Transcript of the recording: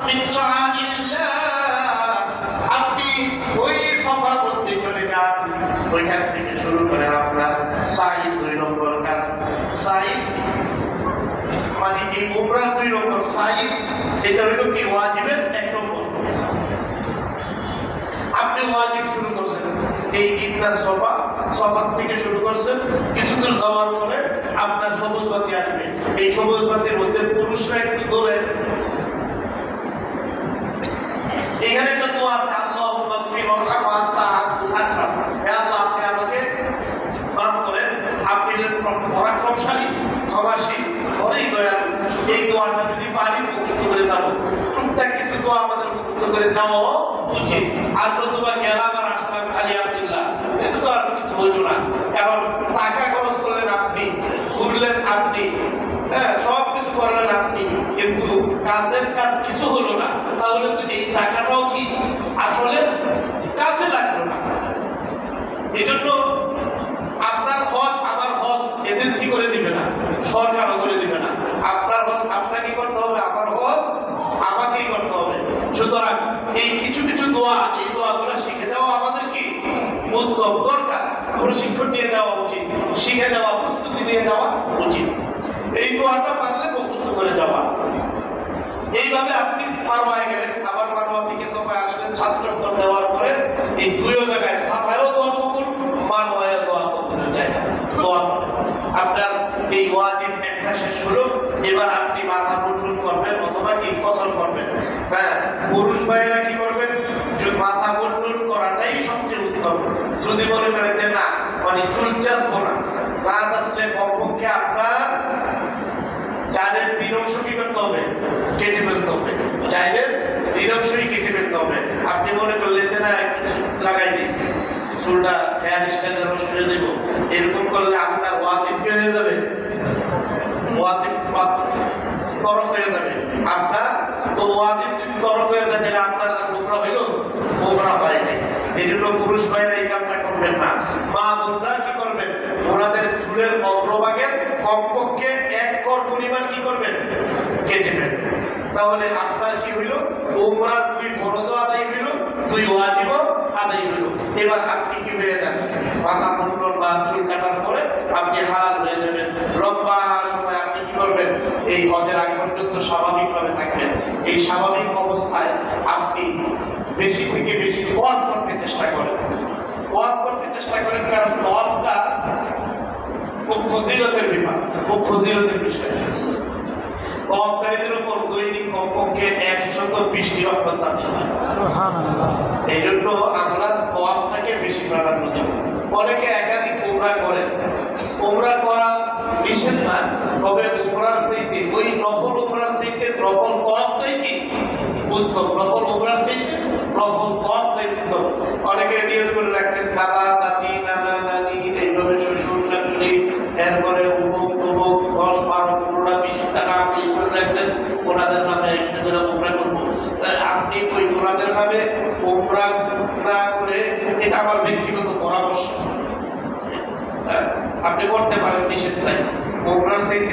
মিন শাআইরিল্লাহ, আপনি ওই সফা করতে চলে যান, ওইখান থেকে শুরু করেন আপনার সাই। 2 নম্বর কাজ সাই, মানে এই উমরার 2 নম্বর সাই। এটা হলো কি ওয়াজিবের 1 নম্বর। আপনি ওয়াজিব শুরু করছেন এই ইবনা সফা থেকে শুরু করছেন, কিছু দূর যাওয়ার পরে আপনার সবুজ বাতি আসবে। এই সবুজ বাতির মধ্যে পুরুষরা একটু দৌড়ে, এখানে একটা দোয়া আছে, আল্লাহুম্মা গফির ওয়ারহাম আনতা আকরাম, হে আল্লাহ আপনি আমাকে মাফ করেন, আপনি পরাক্রমশালী, ক্ষমাশীল, বড়ই দয়ালু। এই দোয়াটা যদি পারি মুক্ত করে যাব। টুকটাক কিছু দোয়া আমাদের মুক্ত করে যাওয়া উচিত। আর নতুবা গেলাম আর আসলাম খালি আব্দুল্লাহ, এতে তো আর কিছু হইল না। কারণ টাকা খরচ করলেন আপনি, ঘুরলেন আপনি, হ্যাঁ সব কিছু করলেন আপনি, কিন্তু কাজের কাজ কিছু হলো না। তাহলে তো এই টাকাটাও কি আসলে কাজে লাগলো না। এই জন্য আপনার হজ আমার হজ এজেন্সি করে দিবে না, সরকারও করে দিবে না। আপনার হজ আপনাকে করতে হবে, আমার হজ আমাকেই করতে হবে। সুতরাং এই কিছু কিছু দোয়া, এই দোয়াগুলো শিখে যাওয়া আমাদের কি উত্তম দরকার, প্রশিক্ষণ নিয়ে যাওয়া উচিত, শিখে যাওয়া, প্রস্তুতি নিয়ে যাওয়া উচিত। এই দোয়াটা পারলে মুখস্থ করে যাওয়া। এইভাবে আপনি মারওয়ায় গেলেন, আবার মারওয়া থেকে সফায় আসলেন, 7 চক্কর দেওয়ার পরে এই 2 জায়গায় সাফায়ও দোয়া কবুল, মারওয়ায়ও দোয়া কবুলের জায়গা দোয়া করেন। আপনার এই ওয়াজিব একটা শেষ হলো, এবার আপনি মাথা মুন্ডন করবেন অথবা কি কসর করবেন। হ্যাঁ, পুরুষ ভাইরা কি করবেন, মাথা মুন্ডন করাটাই সবচেয়ে উত্তম। যদি মনে করেন যে না মানে চুল চাষবো না, না চাষলে কমপক্ষে আপনার চাঁদের 3 অংশ কি করতে হবে, কেটে ফেলতে হবে। চাঁদের 3 অংশই কেটে ফেলতে হবে। আপনি মনে করলেন যে না লাগাই দিন, চুলটা হেয়ার স্টাইলে নষ্ট হয়ে দেব, এরকম করলে আপনার ওয়াজিব কি হয়ে যাবে, ওয়াজিব তরক হয়ে যাবে আপনার। তো ওয়াজিব যদি তরক হয়ে যায় তাহলে আপনার উমরা হইল, উমরা হয় নাই। এই জন্য পুরুষ ভাইরা এই কাজটা করবেন না। মা বোনরা কি করবেন, ওনাদের চুলের অগ্রভাগের কমপক্ষে 1 কর পরিমাণ কি করবেন, কেটে ফেলবেন। তাহলে আপনার কি হইল, উমরার 2 ফরজও আদায় হইল, 2 ওয়াজিবও আদায় হইল। এবার আপনি কি হয়ে যান, মাথা মুন্ডন বা চুল কাটার পরে আপনি হালাল হয়ে যাবেন। লম্বা সময় আপনি কি করবেন, এই হজের আগ পর্যন্ত স্বাভাবিকভাবে থাকবেন। এই স্বাভাবিক অবস্থায় আপনি বেশি থেকে বেশি ওয়াজ করতে চেষ্টা করেন, ওয়াজ করতে চেষ্টা করেন। কারণ ওয়াজটা খুব ফজিলতের ব্যাপার, খুব ফজিলতের বিষয়। ওয়াজকারীদের উপর দৈনিক কমপক্ষে 120টি রহমত নাযিল হয়। সুবহানাল্লাহ। এই জন্য আমরা ওয়াজটাকে বেশি প্রাধান্য দেব। অনেকে একাধিক উমরা করেন, উমরা করা নিষেধ না, তবে উমরার চাইতে ওই নফল উমরার চাইতে নফল ওয়াজটাই কি উত্তম, নফল উমরার চাইতে নফল ওয়াজটাই উত্তম। অনেকে নিয়ত করে রাখছেন দাদা দাদি নানা নানি এইভাবে শ্বশুর শাশুড়ি, এরপরে অমুক তমুক 10 12 15 20 টাকা আপনি করে রাখছেন, ওনাদের নামে একটা করে উমরা করবো। আপনি ওই ওনাদের নামে উমরা না করে, এটা আমার ব্যক্তিগত পরামর্শ, আপনি করতে পারেন, নিষেধ নাই। উমরার চাইতে